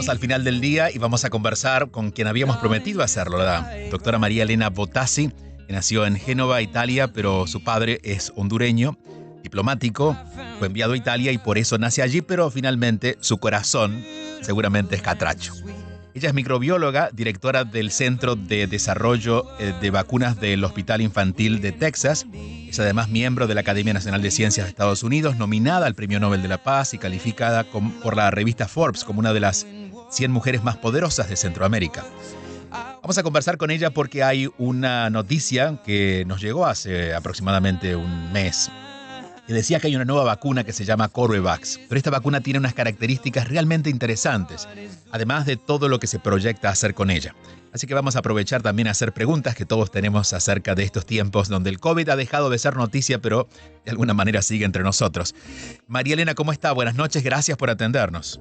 Llegamos al final del día y vamos a conversar con quien habíamos prometido hacerlo, la doctora María Elena Bottazzi, que nació en Génova, Italia, pero su padre es hondureño, diplomático, fue enviado a Italia y por eso nace allí, pero finalmente su corazón seguramente es catracho. Ella es microbióloga, directora del Centro de Desarrollo de Vacunas del Hospital Infantil de Texas. Es además miembro de la Academia Nacional de Ciencias de Estados Unidos, nominada al Premio Nobel de la Paz y calificada por la revista Forbes como una de las 100 mujeres más poderosas de Centroamérica. Vamos a conversar con ella porque hay una noticia que nos llegó hace aproximadamente un mes, que decía que hay una nueva vacuna que se llama Corbevax, pero esta vacuna tiene unas características realmente interesantes, además de todo lo que se proyecta hacer con ella. Así que vamos a aprovechar también a hacer preguntas que todos tenemos acerca de estos tiempos donde el COVID ha dejado de ser noticia, pero de alguna manera sigue entre nosotros. María Elena, ¿cómo está? Buenas noches, gracias por atendernos.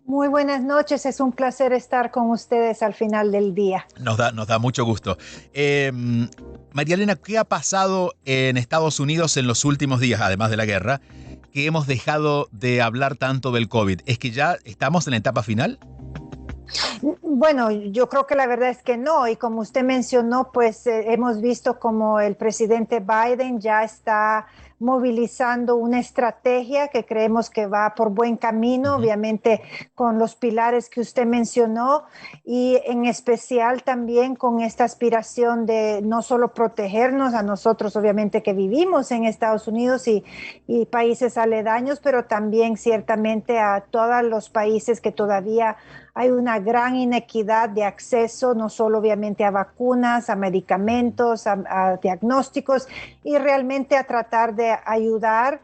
Muy buenas noches, es un placer estar con ustedes al final del día. Nos da mucho gusto. María Elena, ¿qué ha pasado en Estados Unidos en los últimos días, además de la guerra, que hemos dejado de hablar tanto del COVID? ¿Es que ya estamos en la etapa final? Bueno, yo creo que la verdad es que no, y como usted mencionó, pues hemos visto como el presidente Biden ya está movilizando una estrategia que creemos que va por buen camino, obviamente con los pilares que usted mencionó y en especial también con esta aspiración de no solo protegernos a nosotros, obviamente que vivimos en Estados Unidos y países aledaños, pero también ciertamente a todos los países que todavía hay una gran inequidad de acceso, no solo obviamente a vacunas, a medicamentos, a diagnósticos y realmente a tratar de ayudar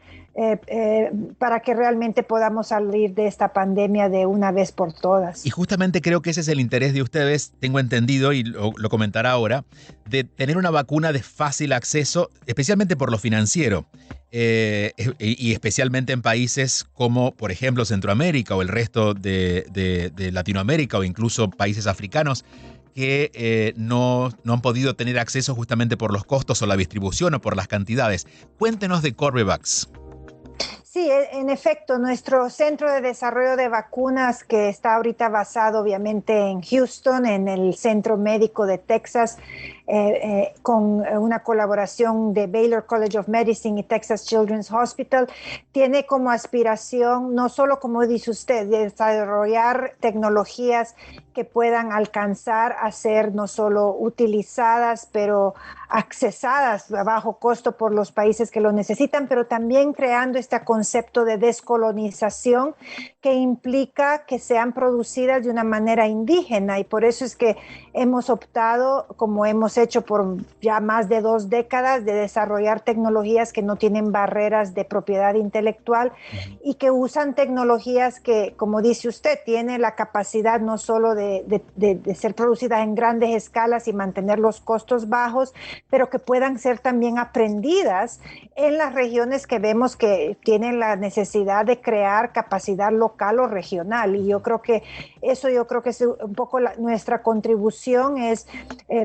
para que realmente podamos salir de esta pandemia de una vez por todas. Y justamente creo que ese es el interés de ustedes, tengo entendido, y lo comentará ahora, de tener una vacuna de fácil acceso, especialmente por lo financiero. Y especialmente en países como, por ejemplo, Centroamérica o el resto de Latinoamérica o incluso países africanos que no han podido tener acceso justamente por los costos o la distribución o por las cantidades. Cuéntenos de Corbevax. Sí, en efecto, nuestro centro de desarrollo de vacunas, que está ahorita basado obviamente en Houston, en el Centro Médico de Texas, con una colaboración de Baylor College of Medicine y Texas Children's Hospital, tiene como aspiración, no solo como dice usted, desarrollar tecnologías que puedan alcanzar a ser no solo utilizadas, pero accesadas a bajo costo por los países que lo necesitan, pero también creando este concepto de descolonización que implica que sean producidas de una manera indígena, y por eso es que hemos optado, como hemos hecho por ya más de 2 décadas, de desarrollar tecnologías que no tienen barreras de propiedad intelectual y que usan tecnologías que, como dice usted, tienen la capacidad no solo de ser producidas en grandes escalas y mantener los costos bajos, pero que puedan ser también aprendidas en las regiones que vemos que tienen la necesidad de crear capacidad local o regional. Y yo creo que es un poco nuestra contribución, es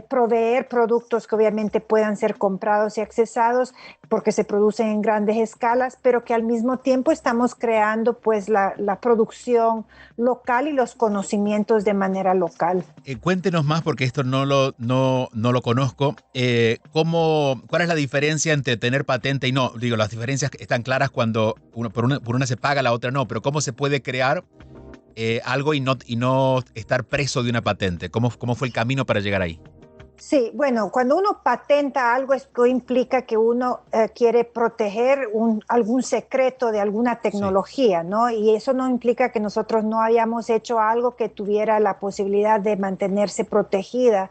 proveer productos que obviamente puedan ser comprados y accesados porque se producen en grandes escalas, pero que al mismo tiempo estamos creando pues la producción local y los conocimientos de manera local. Cuéntenos más porque esto no lo conozco. ¿Cuál es la diferencia entre tener patente y no? Digo, las diferencias están claras cuando por una se paga, la otra no, pero ¿cómo se puede crear algo y no estar preso de una patente? ¿Cómo fue el camino para llegar ahí? Sí, bueno, cuando uno patenta algo, esto implica que uno quiere proteger algún secreto de alguna tecnología, sí, ¿no? Y eso no implica que nosotros no hayamos hecho algo que tuviera la posibilidad de mantenerse protegida,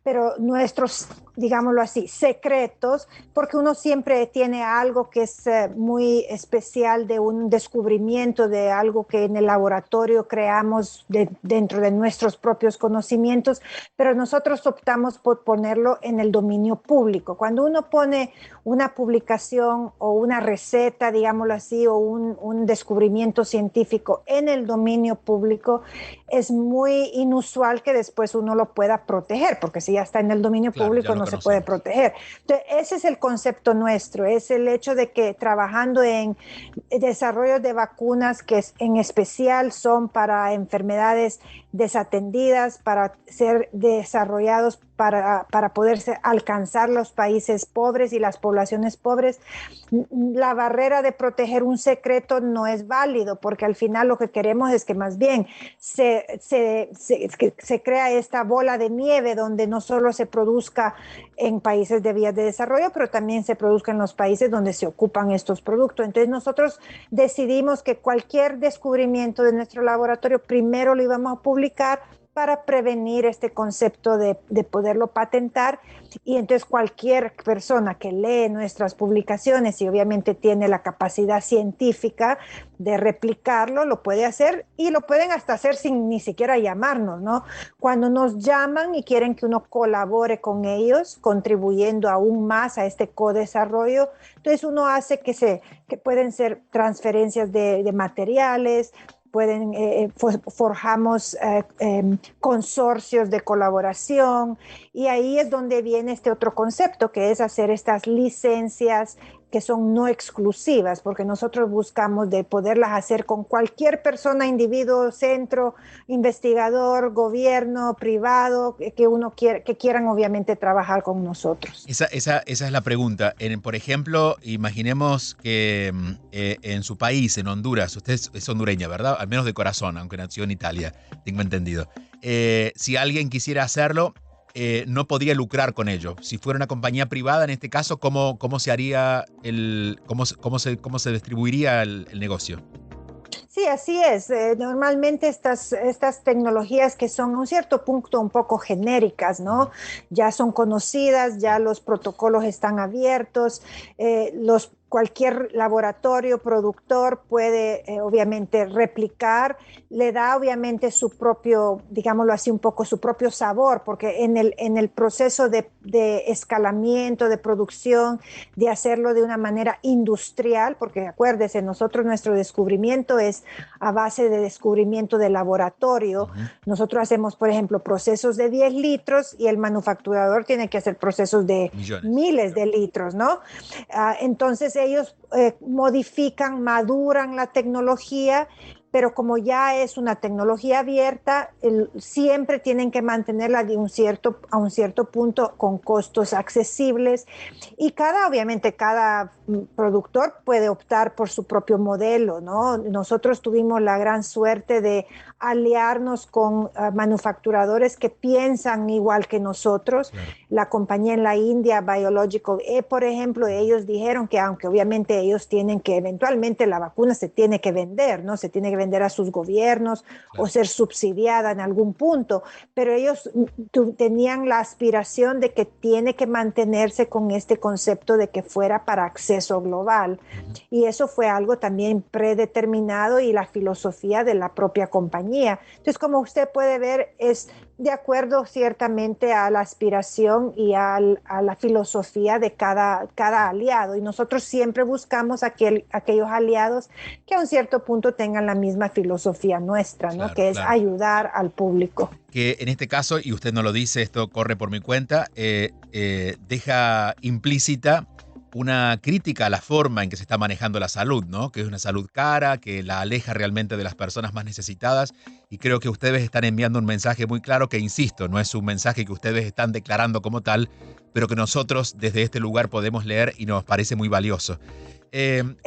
pero nuestros, digámoslo así, secretos, porque uno siempre tiene algo que es muy especial de un descubrimiento, de algo que en el laboratorio creamos dentro de nuestros propios conocimientos, pero nosotros optamos por ponerlo en el dominio público. Cuando uno pone una publicación o una receta, digámoslo así, o un descubrimiento científico en el dominio público, es muy inusual que después uno lo pueda proteger, porque si ya está en el dominio público, se puede proteger. Entonces, ese es el concepto nuestro, es el hecho de que trabajando en desarrollo de vacunas que en especial son para enfermedades desatendidas, para ser desarrollados para poder alcanzar los países pobres y las poblaciones pobres, la barrera de proteger un secreto no es válido, porque al final lo que queremos es que más bien se crea esta bola de nieve donde no solo se produzca en países de vías de desarrollo, pero también se produzca en los países donde se ocupan estos productos. Entonces nosotros decidimos que cualquier descubrimiento de nuestro laboratorio primero lo íbamos a publicar para prevenir este concepto de poderlo patentar, y entonces cualquier persona que lee nuestras publicaciones y obviamente tiene la capacidad científica de replicarlo, lo puede hacer, y lo pueden hasta hacer sin ni siquiera llamarnos, ¿no? Cuando nos llaman y quieren que uno colabore con ellos, contribuyendo aún más a este co-desarrollo, entonces uno hace que pueden ser transferencias de materiales, forjamos consorcios de colaboración, y ahí es donde viene este otro concepto, que es hacer estas licencias que son no exclusivas, porque nosotros buscamos de poderlas hacer con cualquier persona, individuo, centro, investigador, gobierno, privado, que quieran obviamente trabajar con nosotros. Esa es la pregunta. Por ejemplo, imaginemos que en su país, en Honduras, usted es hondureña, ¿verdad? Al menos de corazón, aunque nació en Italia, tengo entendido. Si alguien quisiera hacerlo, no podría lucrar con ello. Si fuera una compañía privada, en este caso, ¿cómo se haría cómo se distribuiría el negocio? Sí, así es. Normalmente estas tecnologías que son a un cierto punto un poco genéricas, ¿no? Ya son conocidas, ya los protocolos están abiertos, cualquier laboratorio, productor puede obviamente replicar, le da obviamente su propio, digámoslo así, un poco su propio sabor, porque en el proceso de escalamiento, de producción, de hacerlo de una manera industrial, porque acuérdese, nuestro descubrimiento es a base de descubrimiento de laboratorio. Nosotros hacemos, por ejemplo, procesos de 10 litros y el manufacturador tiene que hacer procesos de miles de litros, ¿no? Entonces ellos modifican, maduran la tecnología, pero como ya es una tecnología abierta, siempre tienen que mantenerla a un cierto punto con costos accesibles, y obviamente cada productor puede optar por su propio modelo, ¿no? Nosotros tuvimos la gran suerte de aliarnos con manufacturadores que piensan igual que nosotros. Claro. La compañía en la India, Biological E, por ejemplo, ellos dijeron que aunque obviamente ellos tienen que, eventualmente la vacuna se tiene que vender, ¿no? Se tiene que vender a sus gobiernos, claro, o ser subsidiada en algún punto, pero ellos tenían la aspiración de que tiene que mantenerse con este concepto de que fuera para acceso global. Y eso fue algo también predeterminado, y la filosofía de la propia compañía. Entonces, como usted puede ver, es de acuerdo ciertamente a la aspiración y a la filosofía de cada aliado, y nosotros siempre buscamos aquellos aliados que a un cierto punto tengan la misma filosofía nuestra, ¿no? Claro, que es ayudar al público. Que en este caso, y usted no lo dice, esto corre por mi cuenta, deja implícita una crítica a la forma en que se está manejando la salud, ¿no? Que es una salud cara, que la aleja realmente de las personas más necesitadas, y creo que ustedes están enviando un mensaje muy claro que, insisto, no es un mensaje que ustedes están declarando como tal, pero que nosotros desde este lugar podemos leer y nos parece muy valioso. En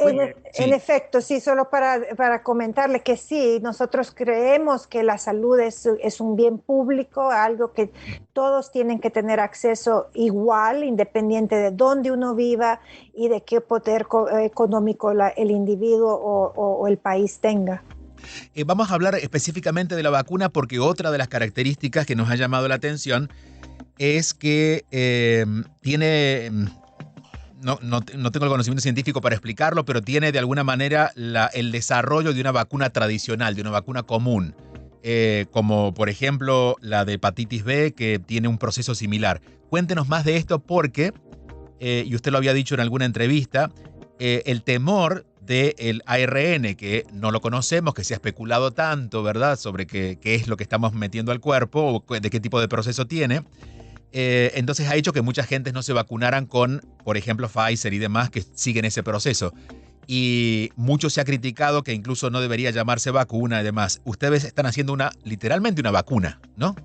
efecto, sí, solo para comentarle que sí, nosotros creemos que la salud es un bien público, algo que todos tienen que tener acceso igual, independiente de dónde uno viva y de qué poder económico el individuo o el país tenga. Vamos a hablar específicamente de la vacuna, porque otra de las características que nos ha llamado la atención es que tiene... No tengo el conocimiento científico para explicarlo, pero tiene de alguna manera el desarrollo de una vacuna tradicional, de una vacuna común, como por ejemplo la de hepatitis B, que tiene un proceso similar. Cuéntenos más de esto porque, y usted lo había dicho en alguna entrevista, el temor del ARN, que no lo conocemos, que se ha especulado tanto, ¿verdad?, sobre qué es lo que estamos metiendo al cuerpo o de qué tipo de proceso tiene. Entonces ha hecho que mucha gente no se vacunaran con, por ejemplo, Pfizer y demás, que siguen ese proceso. Y mucho se ha criticado que incluso no debería llamarse vacuna y demás. Ustedes están haciendo literalmente una vacuna, ¿no?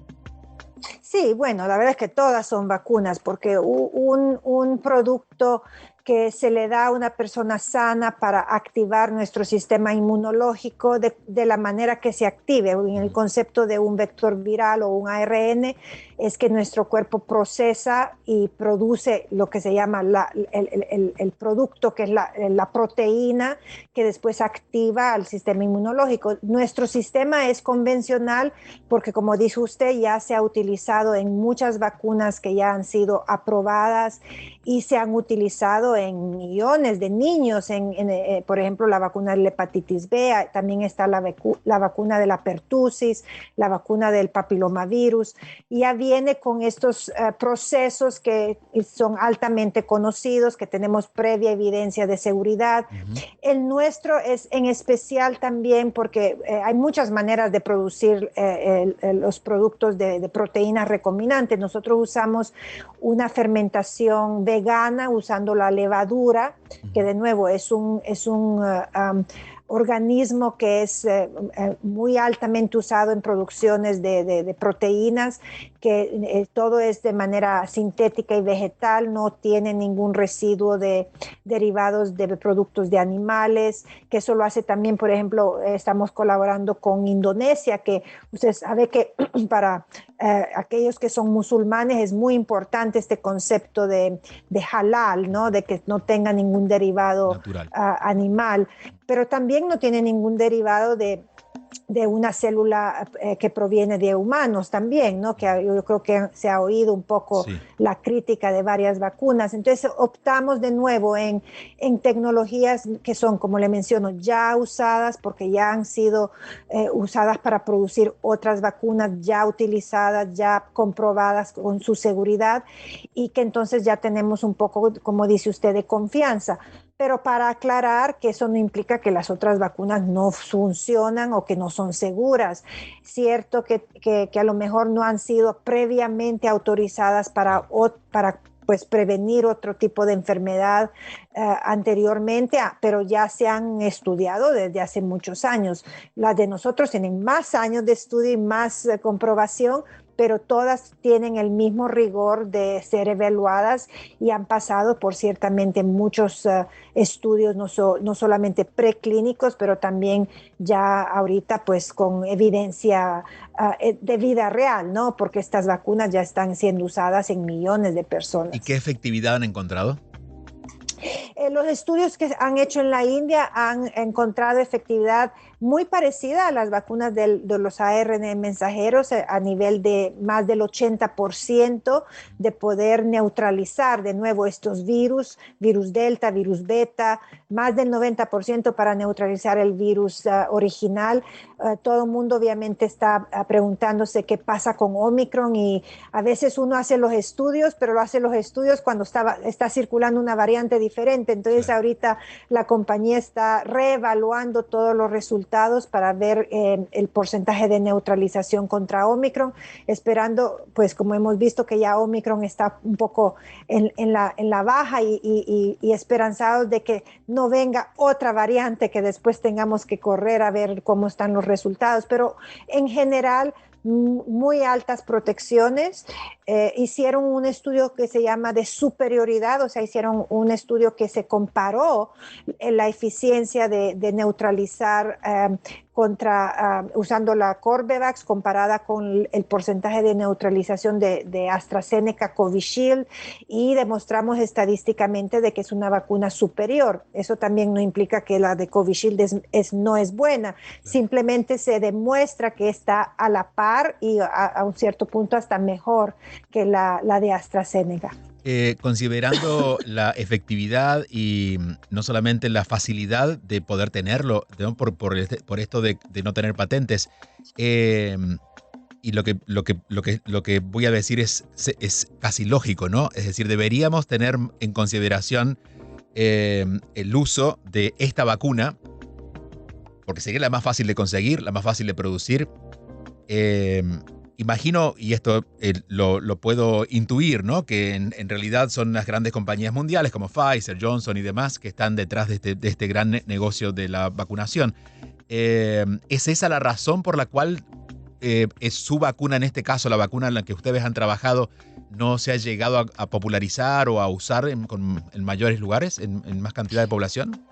Sí, bueno, la verdad es que todas son vacunas, porque un producto que se le da a una persona sana para activar nuestro sistema inmunológico de la manera que se active. En el concepto de un vector viral o un ARN, es que nuestro cuerpo procesa y produce lo que se llama el producto, que es la proteína, que después activa al sistema inmunológico. Nuestro sistema es convencional porque, como dijo usted, ya se ha utilizado en muchas vacunas que ya han sido aprobadas y se han utilizado en millones de niños, por ejemplo, la vacuna de la hepatitis B, también está la vacuna de la pertusis, la vacuna del papilomavirus, y ya viene con estos procesos que son altamente conocidos, que tenemos previa evidencia de seguridad. El nuestro es en especial también porque hay muchas maneras de producir los productos de proteínas recombinantes. Nosotros usamos una fermentación vegana usando la levadura, que de nuevo es un organismo que es muy altamente usado en producciones de proteínas, que todo es de manera sintética y vegetal, no tiene ningún residuo de derivados de productos de animales, que eso lo hace también, por ejemplo, estamos colaborando con Indonesia, que usted sabe que para aquellos que son musulmanes es muy importante este concepto de halal, ¿no? De que no tenga ningún derivado animal, pero también no tiene ningún derivado de una célula que proviene de humanos también, ¿no? Que yo creo que se ha oído un poco la crítica de varias vacunas. Entonces optamos de nuevo en tecnologías que son, como le menciono, ya usadas porque ya han sido usadas para producir otras vacunas ya utilizadas, ya comprobadas con su seguridad, y que entonces ya tenemos un poco, como dice usted, de confianza. Pero para aclarar que eso no implica que las otras vacunas no funcionan o que no son seguras. Cierto que a lo mejor no han sido previamente autorizadas para pues prevenir otro tipo de enfermedad anteriormente, pero ya se han estudiado desde hace muchos años. Las de nosotros tienen más años de estudio y más comprobación, pero todas tienen el mismo rigor de ser evaluadas y han pasado por ciertamente muchos estudios, no solamente preclínicos, pero también ya ahorita pues con evidencia de vida real, ¿no? Porque estas vacunas ya están siendo usadas en millones de personas. ¿Y qué efectividad han encontrado? Los estudios que han hecho en la India han encontrado efectividad muy parecida a las vacunas de los ARN mensajeros, a nivel de más del 80% de poder neutralizar de nuevo estos virus delta, virus beta, más del 90% para neutralizar el virus original. Todo el mundo obviamente está preguntándose qué pasa con Omicron, y a veces uno hace los estudios, pero lo hace los estudios cuando está circulando una variante diferente. Entonces ahorita la compañía está reevaluando todos los resultados para ver el porcentaje de neutralización contra Omicron, esperando, pues como hemos visto que ya Omicron está un poco en la baja, y esperanzados de que no venga otra variante que después tengamos que correr a ver cómo están los resultados. Pero en general, muy altas protecciones. Hicieron un estudio que se llama de superioridad, o sea, hicieron un estudio que se comparó la eficiencia de neutralizar usando la Corbevax comparada con el porcentaje de neutralización de AstraZeneca Covishield, y demostramos estadísticamente de que es una vacuna superior. Eso también no implica que la de Covishield no es buena, simplemente se demuestra que está a la par y a un cierto punto hasta mejor que la de AstraZeneca. Considerando la efectividad y no solamente la facilidad de poder tenerlo, ¿no? por esto de no tener patentes, y lo que voy a decir es casi lógico, ¿no? Es decir, deberíamos tener en consideración el uso de esta vacuna, porque sería la más fácil de conseguir, la más fácil de producir, Imagino, y esto lo puedo intuir, ¿no? Que en realidad son las grandes compañías mundiales como Pfizer, Johnson y demás que están detrás de este gran negocio de la vacunación. ¿Es esa la razón por la cual es su vacuna, en este caso la vacuna en la que ustedes han trabajado, no se ha llegado a popularizar o a usar en mayores lugares, en más cantidad de población?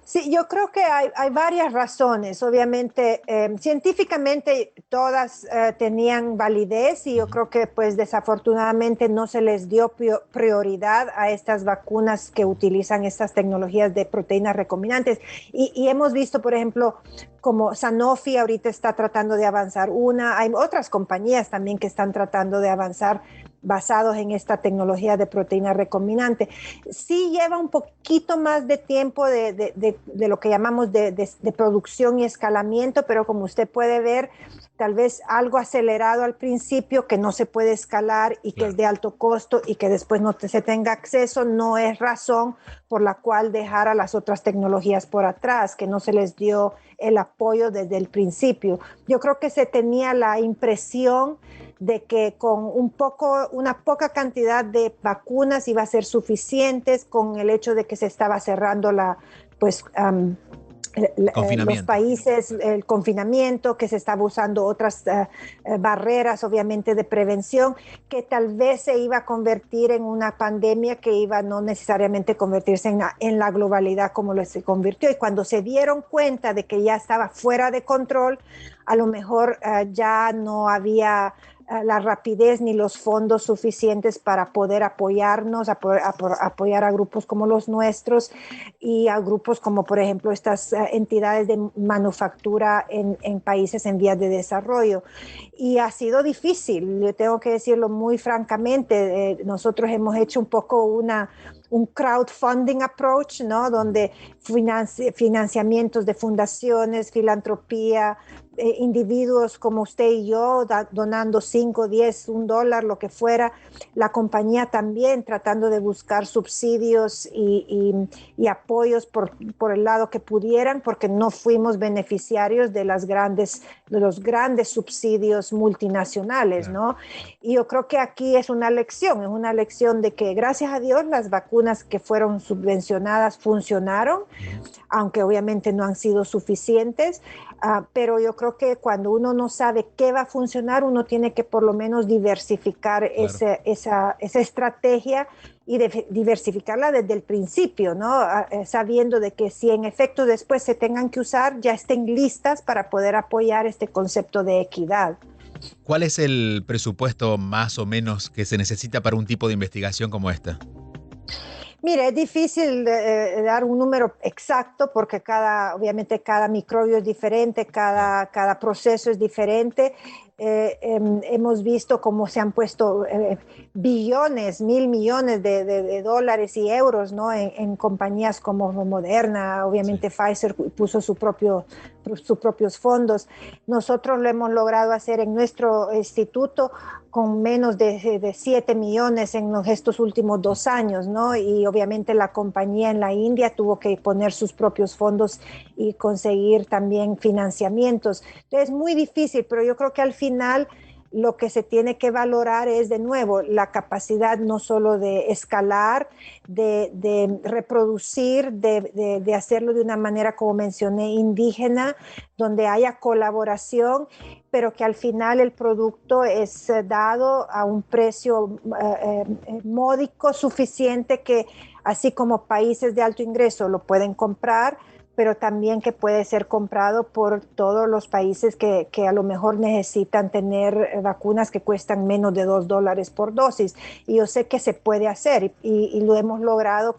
Sí, yo creo que hay varias razones. Obviamente, científicamente todas tenían validez y yo creo que pues desafortunadamente no se les dio prioridad a estas vacunas que utilizan estas tecnologías de proteínas recombinantes. Y hemos visto, por ejemplo, como Sanofi ahorita está tratando de avanzar una. Hay otras compañías también que están tratando de avanzar basados en esta tecnología de proteína recombinante. Sí lleva un poquito más de tiempo de lo que llamamos de producción y escalamiento, pero como usted puede ver, tal vez algo acelerado al principio que no se puede escalar y que es de alto costo y que después no se tenga acceso, no es razón por la cual dejar a las otras tecnologías por atrás, que no se les dio el apoyo desde el principio. Yo creo que se tenía la impresión de que con una poca cantidad de vacunas iba a ser suficientes con el hecho de que se estaba cerrando los países, el confinamiento, que se estaba usando otras barreras, obviamente, de prevención, que tal vez se iba a convertir en una pandemia que iba no necesariamente convertirse en la globalidad como se convirtió. Y cuando se dieron cuenta de que ya estaba fuera de control, a lo mejor ya no había la rapidez ni los fondos suficientes para poder apoyarnos, apoyar a grupos como los nuestros y a grupos como, por ejemplo, estas entidades de manufactura en países en vías de desarrollo. Y ha sido difícil, yo tengo que decirlo muy francamente. Nosotros hemos hecho un poco un crowdfunding approach, ¿no? Donde financiamientos de fundaciones, filantropía, individuos como usted y yo donando 5, 10, $1, lo que fuera, la compañía también tratando de buscar subsidios y apoyos por el lado que pudieran, porque no fuimos beneficiarios de los grandes subsidios multinacionales, ¿no? Y yo creo que aquí es una lección de que gracias a Dios las vacunas que fueron subvencionadas funcionaron, aunque obviamente no han sido suficientes, pero yo creo que cuando uno no sabe qué va a funcionar, uno tiene que por lo menos diversificar esa estrategia y diversificarla desde el principio, ¿no? Sabiendo de que si en efecto después se tengan que usar, ya estén listas para poder apoyar este concepto de equidad. ¿Cuál es el presupuesto más o menos que se necesita para un tipo de investigación como esta? Mire, es difícil dar un número exacto porque obviamente cada microbio es diferente, cada proceso es diferente. Hemos visto cómo se han puesto billones, mil millones de dólares y euros, ¿no? en compañías como Moderna, obviamente Pfizer puso sus propios fondos. Nosotros lo hemos logrado hacer en nuestro instituto con menos de 7 millones en estos últimos 2 años, ¿no? Y obviamente la compañía en la India tuvo que poner sus propios fondos y conseguir también financiamientos. Entonces es muy difícil, pero yo creo que al final lo que se tiene que valorar es, de nuevo, la capacidad no solo de escalar, de reproducir, de hacerlo de una manera, como mencioné, indígena, donde haya colaboración, pero que al final el producto es dado a un precio módico, suficiente, que así como países de alto ingreso lo pueden comprar, pero también que puede ser comprado por todos los países que a lo mejor necesitan tener vacunas que cuestan menos de $2 por dosis. Y yo sé que se puede hacer y lo hemos logrado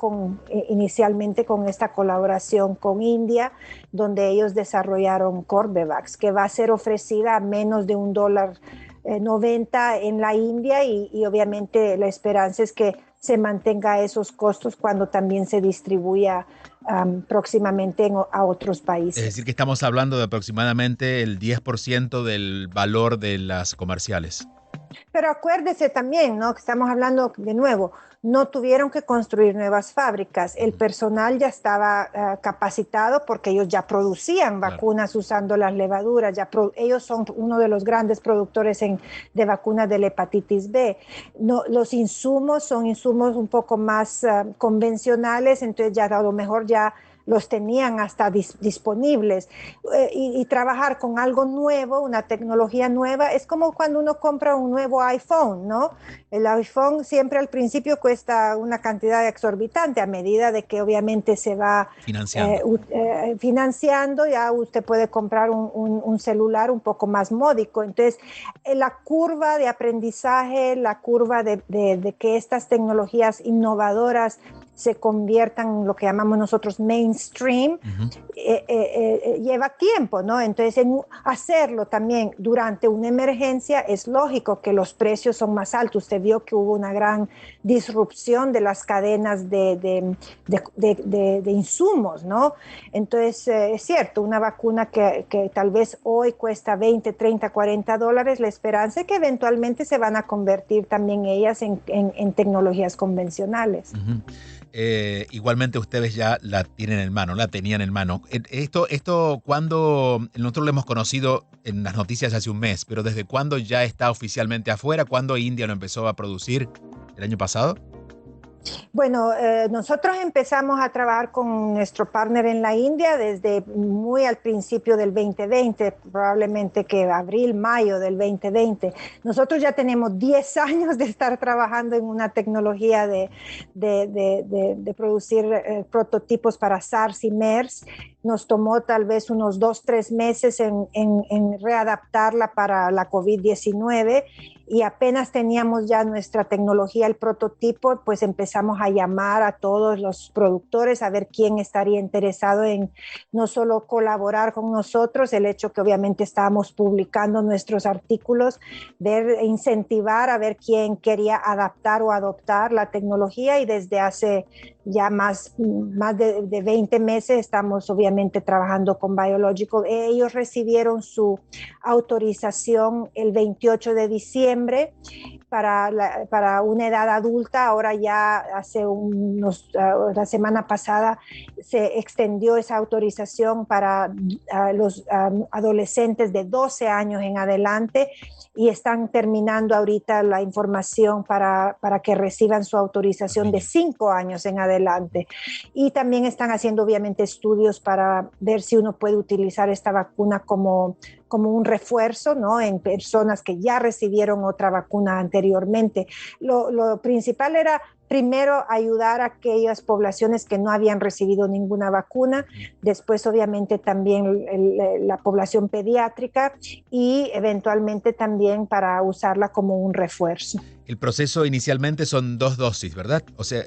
inicialmente con esta colaboración con India, donde ellos desarrollaron Corbevax, que va a ser ofrecida a menos de $1.90 en la India y obviamente la esperanza es que se mantenga esos costos cuando también se distribuya próximamente a otros países. Es decir, que estamos hablando de aproximadamente el 10% del valor de las comerciales. Pero acuérdese también, ¿no? Que estamos hablando de nuevo, no tuvieron que construir nuevas fábricas. El personal ya estaba capacitado porque ellos ya producían vacunas usando las levaduras. Ellos son uno de los grandes productores de vacunas de la hepatitis B. No, los insumos son insumos un poco más convencionales, entonces ya a lo mejor ya los tenían hasta disponibles. Y trabajar con algo nuevo, una tecnología nueva, es como cuando uno compra un nuevo iPhone, ¿no? El iPhone siempre al principio cuesta una cantidad exorbitante, a medida de que obviamente se va financiando, ya usted puede comprar un celular un poco más módico. Entonces, la curva de aprendizaje, la curva de que estas tecnologías innovadoras se conviertan en lo que llamamos nosotros mainstream, lleva tiempo, ¿no? Entonces, hacerlo también durante una emergencia es lógico que los precios son más altos. Usted vio que hubo una gran disrupción de las cadenas de insumos, ¿no? Entonces, es cierto, una vacuna que tal vez hoy cuesta 20, 30, $40, la esperanza es que eventualmente se van a convertir también ellas en tecnologías convencionales. Igualmente ustedes ya la tienen en mano, la tenían en mano. Esto cuando nosotros lo hemos conocido en las noticias hace un mes, pero ¿desde cuándo ya está oficialmente afuera? ¿Cuándo India lo empezó a producir? ¿El año pasado? Bueno, nosotros empezamos a trabajar con nuestro partner en la India desde muy al principio del 2020, probablemente que abril, mayo del 2020. Nosotros ya tenemos 10 años de estar trabajando en una tecnología de producir prototipos para SARS y MERS. Nos tomó tal vez unos 2, 3 meses en readaptarla para la COVID-19 y apenas teníamos ya nuestra tecnología, el prototipo, pues empezamos a llamar a todos los productores a ver quién estaría interesado en no solo colaborar con nosotros, el hecho que obviamente estábamos publicando nuestros artículos, incentivar a ver quién quería adaptar o adoptar la tecnología, y desde hace ya más de 20 meses estamos obviamente trabajando con Biological. Ellos recibieron su autorización el 28 de diciembre para una edad adulta. Ahora ya hace la semana pasada se extendió esa autorización para los adolescentes de 12 años en adelante, y están terminando ahorita la información para que reciban su autorización de 5 años en adelante. Y también están haciendo obviamente estudios para ver si uno puede utilizar esta vacuna como un refuerzo, ¿no? En personas que ya recibieron otra vacuna anteriormente. Lo principal era primero ayudar a aquellas poblaciones que no habían recibido ninguna vacuna, después obviamente también la población pediátrica, y eventualmente también para usarla como un refuerzo. El proceso inicialmente son 2 dosis, ¿verdad? O sea,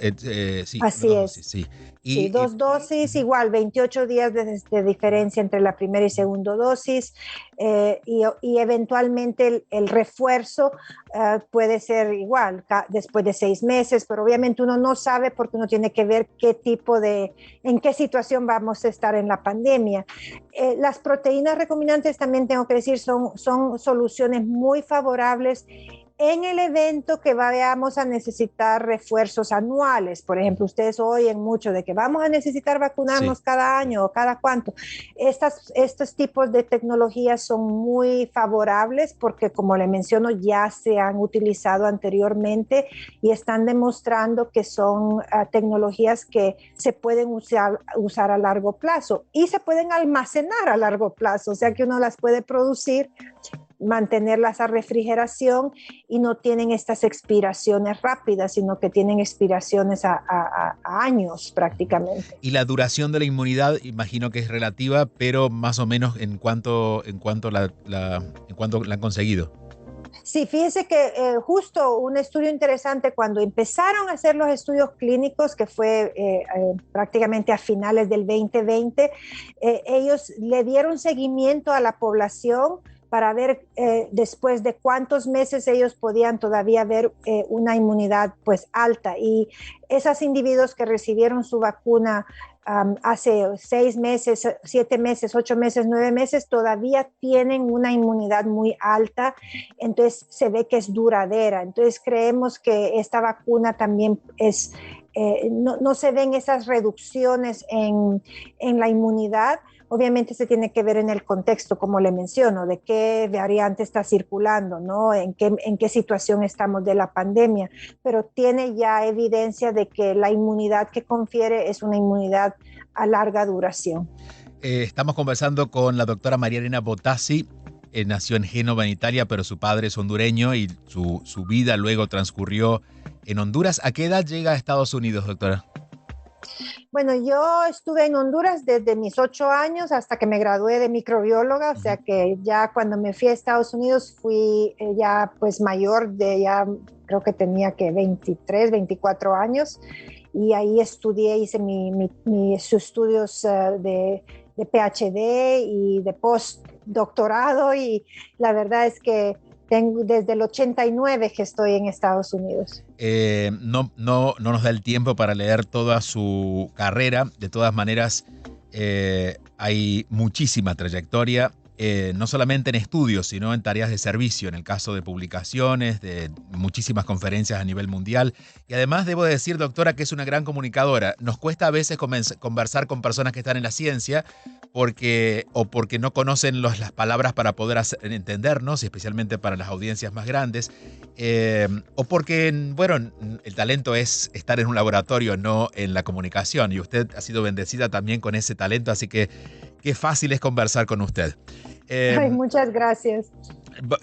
sí, Así 2 es. dosis, sí. Sí, 2 dosis, igual 28 días de diferencia entre la primera y segunda dosis, y eventualmente el refuerzo puede ser igual después de 6 meses, pero obviamente uno no sabe porque uno tiene que ver en qué situación vamos a estar en la pandemia. Las proteínas recombinantes, también tengo que decir, son soluciones muy favorables en el evento que vayamos a necesitar refuerzos anuales. Por ejemplo, ustedes oyen mucho de que vamos a necesitar vacunarnos cada año o cada cuánto. Estos tipos de tecnologías son muy favorables porque, como le menciono, ya se han utilizado anteriormente y están demostrando que son tecnologías que se pueden usar a largo plazo y se pueden almacenar a largo plazo, o sea que uno las puede producir, mantenerlas a refrigeración, y no tienen estas expiraciones rápidas, sino que tienen expiraciones a años prácticamente. Y la duración de la inmunidad, imagino que es relativa, pero más o menos en cuánto la han conseguido. Sí, fíjense que justo un estudio interesante, cuando empezaron a hacer los estudios clínicos, que fue prácticamente a finales del 2020, ellos le dieron seguimiento a la población para ver después de cuántos meses ellos podían todavía ver una inmunidad pues alta. Y esos individuos que recibieron su vacuna hace 6 meses, 7 meses, 8 meses, 9 meses, todavía tienen una inmunidad muy alta, entonces se ve que es duradera. Entonces creemos que esta vacuna también es, no se ven esas reducciones en la inmunidad. Obviamente se tiene que ver en el contexto, como le menciono, de qué variante está circulando, ¿no? En qué situación estamos de la pandemia, pero tiene ya evidencia de que la inmunidad que confiere es una inmunidad a larga duración. Estamos conversando con la doctora María Elena Bottazzi. Nació en Génova, en Italia, pero su padre es hondureño y su vida luego transcurrió en Honduras. ¿A qué edad llega a Estados Unidos, doctora? Bueno, yo estuve en Honduras desde mis 8 años hasta que me gradué de microbióloga, o sea que ya cuando me fui a Estados Unidos fui ya pues mayor, ya creo que tenía que 23, 24 años, y ahí estudié, hice mis estudios de PhD y de postdoctorado, y la verdad es que tengo desde el 89 que estoy en Estados Unidos. No nos da el tiempo para leer toda su carrera. De todas maneras, hay muchísima trayectoria, no solamente en estudios, sino en tareas de servicio, en el caso de publicaciones, de muchísimas conferencias a nivel mundial. Y además debo decir, doctora, que es una gran comunicadora. Nos cuesta a veces conversar con personas que están en la ciencia porque no conocen las palabras para poder entendernos, especialmente para las audiencias más grandes, o porque, bueno, el talento es estar en un laboratorio, no en la comunicación, y usted ha sido bendecida también con ese talento, así que qué fácil es conversar con usted. Ay, muchas gracias.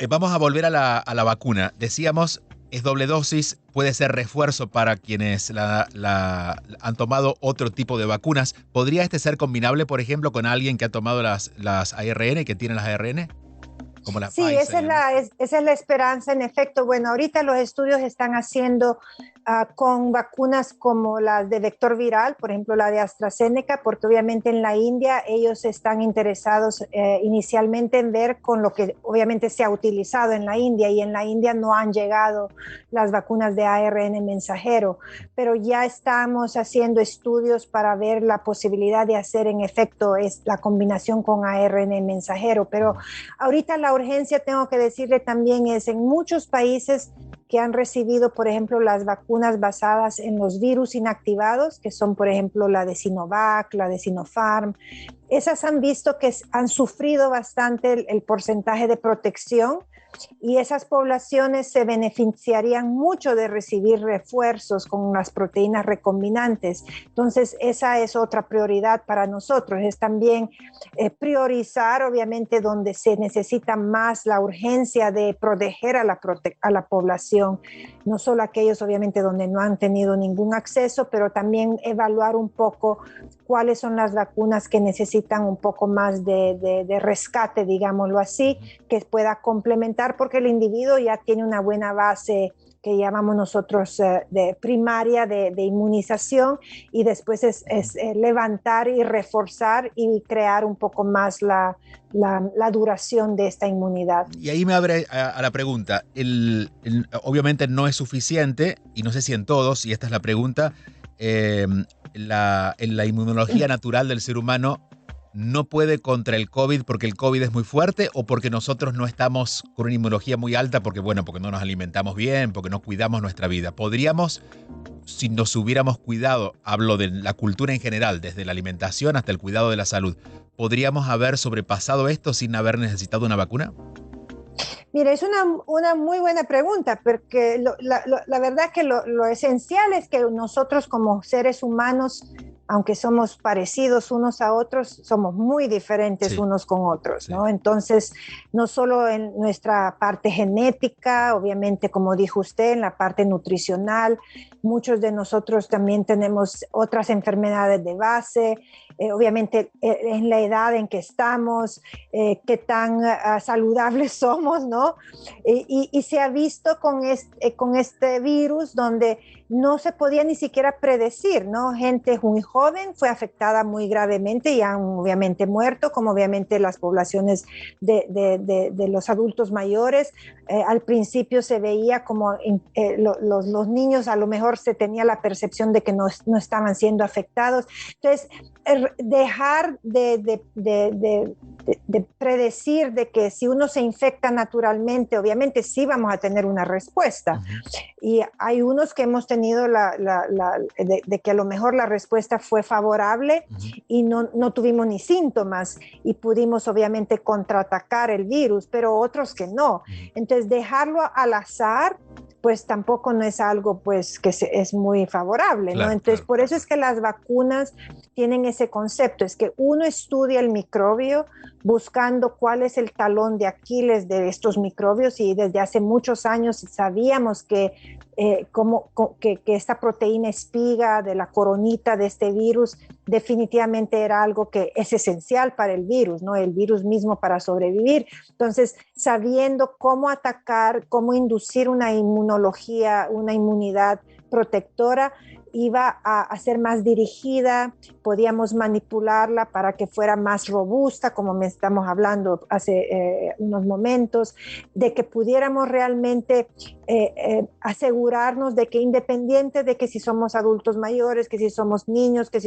Vamos a volver a la vacuna. Decíamos, es doble dosis, puede ser refuerzo para quienes han tomado otro tipo de vacunas. ¿Podría este ser combinable, por ejemplo, con alguien que ha tomado las ARN, que tiene las ARN? Como la Sí, Pfizer, esa es la esperanza, en efecto. Bueno, ahorita los estudios están haciendo con vacunas como las de vector viral, por ejemplo la de AstraZeneca, porque obviamente en la India ellos están interesados inicialmente en ver con lo que obviamente se ha utilizado en la India, y en la India no han llegado las vacunas de ARN mensajero, pero ya estamos haciendo estudios para ver la posibilidad de hacer en efecto la combinación con ARN mensajero. Pero ahorita la urgencia, tengo que decirle también, es en muchos países que han recibido, por ejemplo, las vacunas basadas en los virus inactivados, que son, por ejemplo, la de Sinovac, la de Sinopharm. Esas han visto que han sufrido bastante el porcentaje de protección, y esas poblaciones se beneficiarían mucho de recibir refuerzos con las proteínas recombinantes. Entonces, esa es otra prioridad para nosotros, es también priorizar, obviamente, donde se necesita más la urgencia de proteger a la población, no solo aquellos, obviamente, donde no han tenido ningún acceso, pero también evaluar un poco cuáles son las vacunas que necesitan un poco más de rescate, digámoslo así, que pueda complementar, porque el individuo ya tiene una buena base que llamamos nosotros de primaria de inmunización, y después es levantar y reforzar y crear un poco más la duración de esta inmunidad. Y ahí me abre a la pregunta. Obviamente no es suficiente, y no sé si en todos, y esta es la pregunta, en la inmunología natural del ser humano no puede contra el COVID porque el COVID es muy fuerte, o porque nosotros no estamos con una inmunología muy alta porque no nos alimentamos bien, porque no cuidamos nuestra vida. ¿Podríamos, si nos hubiéramos cuidado, hablo de la cultura en general, desde la alimentación hasta el cuidado de la salud, podríamos haber sobrepasado esto sin haber necesitado una vacuna? Mira, es una muy buena pregunta, porque la verdad que lo esencial es que nosotros como seres humanos, aunque somos parecidos unos a otros, somos muy diferentes unos con otros, ¿no? Entonces, no solo en nuestra parte genética, obviamente, como dijo usted, en la parte nutricional, muchos de nosotros también tenemos otras enfermedades de base, obviamente en la edad en que estamos, qué tan saludables somos, ¿no? Y se ha visto con este virus donde no se podía ni siquiera predecir, ¿no? Gente muy joven fue afectada muy gravemente y han obviamente muerto, como obviamente las poblaciones de los adultos mayores. Al principio se veía como los niños a lo mejor se tenía la percepción de que no estaban siendo afectados. Entonces, dejar de predecir de que si uno se infecta naturalmente, obviamente sí vamos a tener una respuesta. Y hay unos que hemos tenido de que a lo mejor la respuesta fue favorable y no tuvimos ni síntomas y pudimos obviamente contraatacar el virus, pero otros que no. Entonces, dejarlo al azar, pues tampoco no es algo pues que es muy favorable, Claro, ¿no? Entonces, claro. por eso es que las vacunas tienen ese concepto, es que uno estudia el microbio buscando cuál es el talón de Aquiles de estos microbios y desde hace muchos años sabíamos que esta proteína espiga de la coronita de este virus definitivamente era algo que es esencial para el virus, ¿no? El virus mismo para sobrevivir. Entonces, sabiendo cómo atacar, cómo inducir una inmunología, una inmunidad protectora, iba a ser más dirigida, podíamos manipularla para que fuera más robusta, como me estamos hablando hace unos momentos, de que pudiéramos realmente asegurarnos de que independiente de que si somos adultos mayores, que si somos niños, que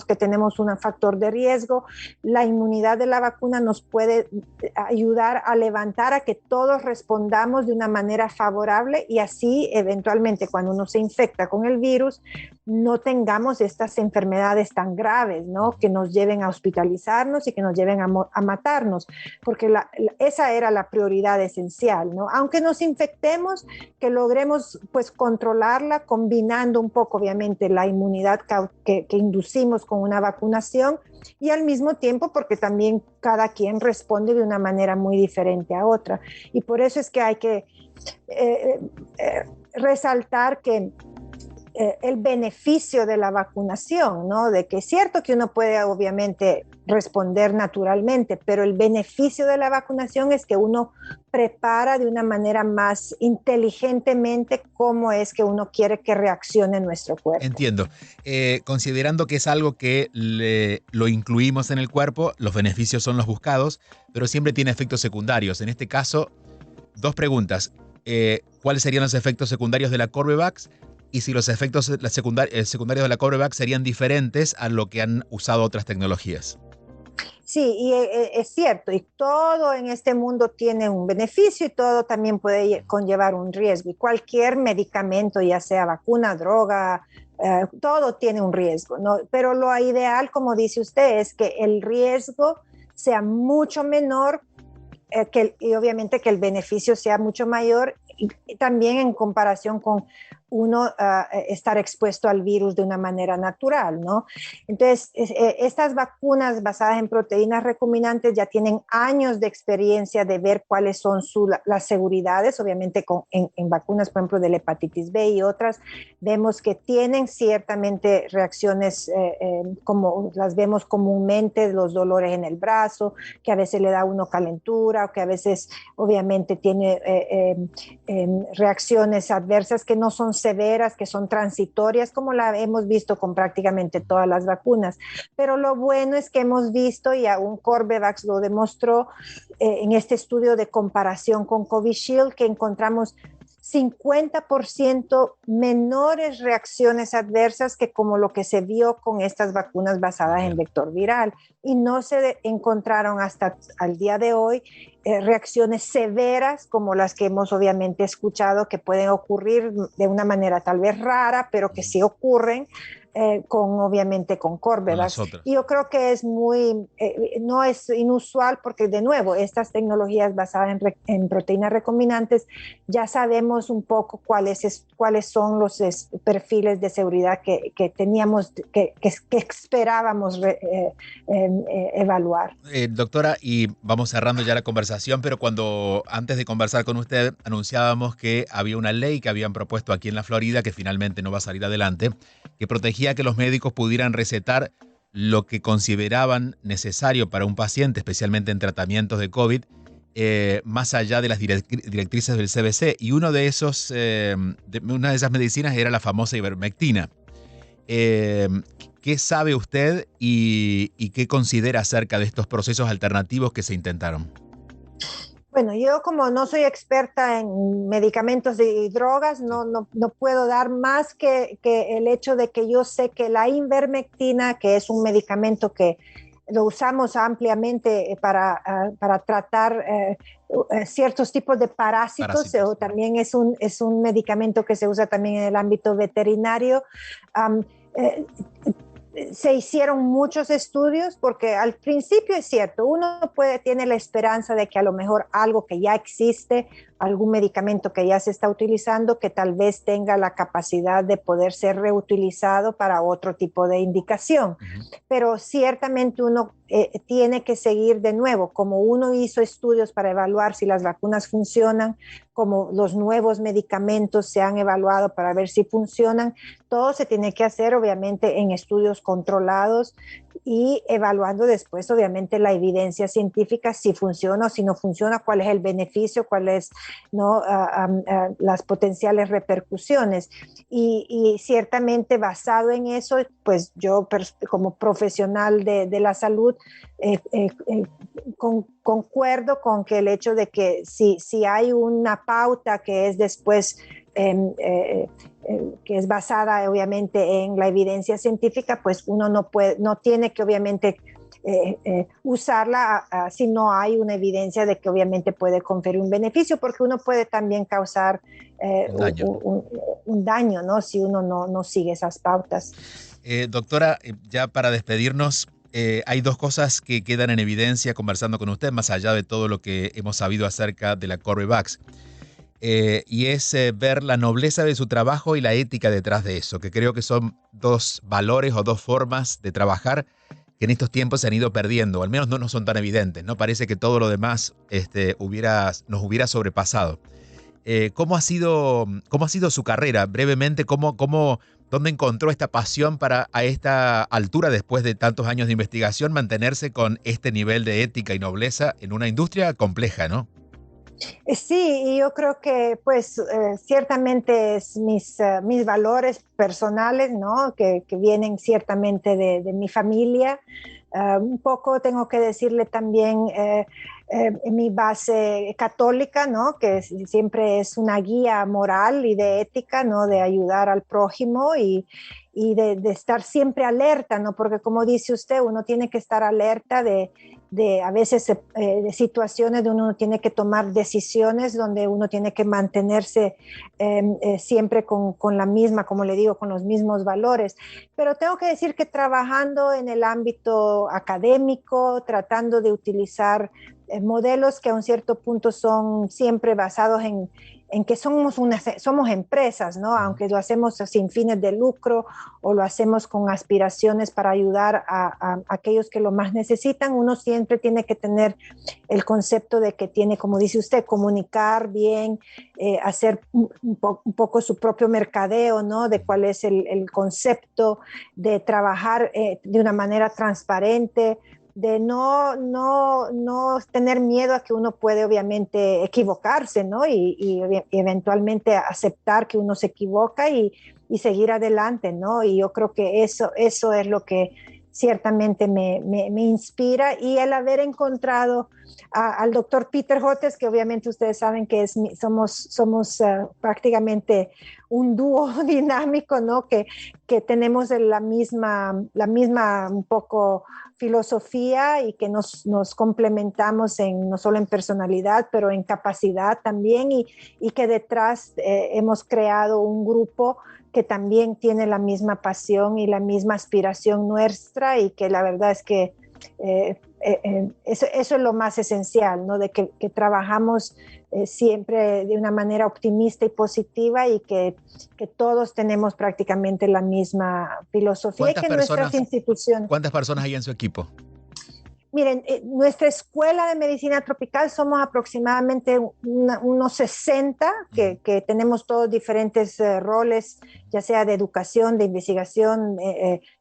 que tenemos un factor de riesgo, la inmunidad de la vacuna nos puede ayudar a levantar a que todos respondamos de una manera favorable y así eventualmente cuando uno se infecta con el virus no tengamos estas enfermedades tan graves, ¿no? Que nos lleven a hospitalizarnos y que nos lleven a matarnos, porque esa era la prioridad esencial, ¿no? Aunque nos infectemos, que logremos pues controlarla combinando un poco obviamente la inmunidad que inducimos con una vacunación y al mismo tiempo porque también cada quien responde de una manera muy diferente a otra. Y por eso es que hay que resaltar que el beneficio de la vacunación, ¿no? De que es cierto que uno puede obviamente responder naturalmente, pero el beneficio de la vacunación es que uno prepara de una manera más inteligentemente cómo es que uno quiere que reaccione nuestro cuerpo. Entiendo. Considerando que es algo que lo incluimos en el cuerpo, los beneficios son los buscados, pero siempre tiene efectos secundarios. En este caso, dos preguntas. ¿Cuáles serían los efectos secundarios de la Corbevax? Y si los efectos secundarios de la Corbevax serían diferentes a lo que han usado otras tecnologías. Sí, y es cierto, y todo en este mundo tiene un beneficio y todo también puede conllevar un riesgo. Y cualquier medicamento, ya sea vacuna, droga, todo tiene un riesgo, ¿no? Pero lo ideal, como dice usted, es que el riesgo sea mucho menor y obviamente que el beneficio sea mucho mayor y también en comparación con uno estar expuesto al virus de una manera natural, ¿no? Entonces, estas vacunas basadas en proteínas recombinantes ya tienen años de experiencia de ver cuáles son las seguridades, obviamente en vacunas, por ejemplo, de la hepatitis B y otras, vemos que tienen ciertamente reacciones como las vemos comúnmente, los dolores en el brazo, que a veces le da a uno calentura, o que a veces obviamente tiene reacciones adversas que no son severas, que son transitorias, como la hemos visto con prácticamente todas las vacunas. Pero lo bueno es que hemos visto, y aún Corbevax lo demostró en este estudio de comparación con Covishield, que encontramos 50% menores reacciones adversas que como lo que se vio con estas vacunas basadas en vector viral. Y no se encontraron hasta al día de hoy reacciones severas como las que hemos obviamente escuchado que pueden ocurrir de una manera tal vez rara, pero que sí ocurren obviamente con Corbevax. Y yo creo que es no es inusual porque de nuevo, estas tecnologías basadas en proteínas recombinantes, ya sabemos un poco cuáles son los perfiles de seguridad que teníamos, que esperábamos evaluar. Doctora, y vamos cerrando ya la conversación, pero antes de conversar con usted anunciábamos que había una ley que habían propuesto aquí en la Florida, que finalmente no va a salir adelante, que protegía que los médicos pudieran recetar lo que consideraban necesario para un paciente, especialmente en tratamientos de COVID, más allá de las directrices del CBC. Y una de esas medicinas era la famosa ivermectina. Eh, ¿Qué sabe usted y qué considera acerca de estos procesos alternativos que se intentaron? Bueno, yo como no soy experta en medicamentos y drogas, Sí. no puedo dar más que el hecho de que yo sé que la ivermectina, que es un medicamento que lo usamos ampliamente para tratar ciertos tipos de parásitos, Parásitos. o también es un medicamento que se usa también en el ámbito veterinario. Um, eh, Se hicieron muchos estudios porque al principio es cierto, tiene la esperanza de que a lo mejor algo que ya existe, algún medicamento que ya se está utilizando, que tal vez tenga la capacidad de poder ser reutilizado para otro tipo de indicación. Ujú. Pero ciertamente uno tiene que seguir de nuevo, como uno hizo estudios para evaluar si las vacunas funcionan, como los nuevos medicamentos se han evaluado para ver si funcionan, todo se tiene que hacer obviamente en estudios controlados y evaluando después obviamente la evidencia científica, si funciona o si no funciona, cuál es el beneficio, cuáles no las potenciales repercusiones. Y ciertamente basado en eso, pues yo como profesional de la salud concuerdo con que el hecho de que si hay una pauta que es después que es basada obviamente en la evidencia científica, pues uno no tiene que obviamente usarla si no hay una evidencia de que obviamente puede conferir un beneficio, porque uno puede también causar Un daño, ¿no? un daño, ¿no? Si uno no sigue esas pautas. Doctora, ya para despedirnos, hay dos cosas que quedan en evidencia conversando con usted, más allá de todo lo que hemos sabido acerca de la Corbevax. Y es ver la nobleza de su trabajo y la ética detrás de eso, que creo que son dos valores o dos formas de trabajar que en estos tiempos se han ido perdiendo, o al menos no nos son tan evidentes, ¿no? Parece que todo lo demás nos hubiera sobrepasado. ¿Cómo ha sido su carrera? Brevemente, ¿dónde encontró esta pasión para a esta altura, después de tantos años de investigación, mantenerse con este nivel de ética y nobleza en una industria compleja, ¿no? Sí, y yo creo que pues ciertamente es mis valores personales, ¿no? Que vienen ciertamente de mi familia. Un poco tengo que decirle también mi base católica, ¿no? Que siempre es una guía moral y de ética, ¿no? De ayudar al prójimo y de estar siempre alerta, ¿no? Porque como dice usted, uno tiene que estar alerta de a veces de situaciones donde uno tiene que tomar decisiones, donde uno tiene que mantenerse siempre con la misma, como le digo, con los mismos valores. Pero tengo que decir que trabajando en el ámbito académico, tratando de utilizar modelos que a un cierto punto son siempre basados en que somos empresas, ¿no? Aunque lo hacemos sin fines de lucro o lo hacemos con aspiraciones para ayudar a aquellos que lo más necesitan, uno siempre tiene que tener el concepto de que tiene, como dice usted, comunicar bien, hacer un poco su propio mercadeo, ¿no? De cuál es el concepto, de trabajar de una manera transparente, de no tener miedo a que uno puede obviamente equivocarse, ¿no? Y eventualmente aceptar que uno se equivoca y seguir adelante, ¿no? Y yo creo que eso es lo que ciertamente me inspira, y el haber encontrado al doctor Peter Hotez, que obviamente ustedes saben que somos prácticamente un dúo dinámico, ¿no? Que tenemos la misma un poco filosofía y que nos complementamos no solo en personalidad, pero en capacidad también, y que detrás hemos creado un grupo que también tiene la misma pasión y la misma aspiración nuestra, y que la verdad es que eso es lo más esencial, ¿no? De que trabajamos siempre de una manera optimista y positiva, y que todos tenemos prácticamente la misma filosofía, y ¿Cuántas que nuestras personas, instituciones... cuántas personas hay en su equipo? Miren, nuestra escuela de medicina tropical somos aproximadamente unos 60 Ujú. que tenemos todos diferentes roles, ya sea de educación, de investigación,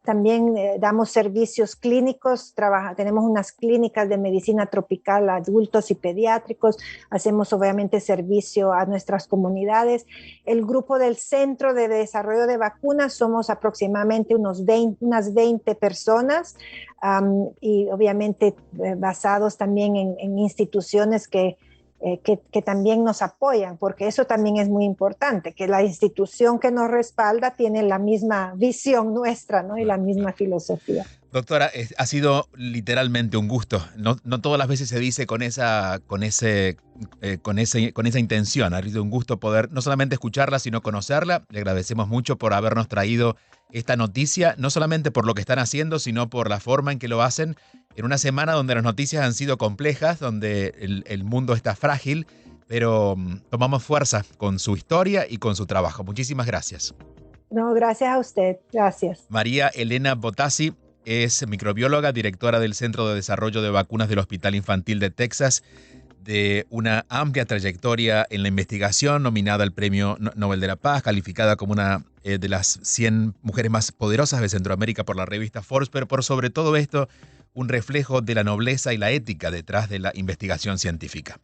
También damos servicios clínicos, tenemos unas clínicas de medicina tropical a adultos y pediátricos, hacemos obviamente servicio a nuestras comunidades. El grupo del Centro de Desarrollo de Vacunas somos aproximadamente unas 20 personas y obviamente basados también en instituciones que también nos apoyan, porque eso también es muy importante, que la institución que nos respalda tiene la misma visión nuestra, ¿no? Y la misma filosofía. Doctora, ha sido literalmente un gusto. No, no todas las veces se dice con esa intención. Ha sido un gusto poder no solamente escucharla, sino conocerla. Le agradecemos mucho por habernos traído esta noticia, no solamente por lo que están haciendo, sino por la forma en que lo hacen, en una semana donde las noticias han sido complejas, donde el mundo está frágil, pero tomamos fuerza con su historia y con su trabajo. Muchísimas gracias. No, gracias a usted. Gracias. María Elena Bottasi es microbióloga, directora del Centro de Desarrollo de Vacunas del Hospital Infantil de Texas, de una amplia trayectoria en la investigación, nominada al Premio Nobel de la Paz, calificada como una de las 100 mujeres más poderosas de Centroamérica por la revista Forbes, pero por sobre todo esto, un reflejo de la nobleza y la ética detrás de la investigación científica.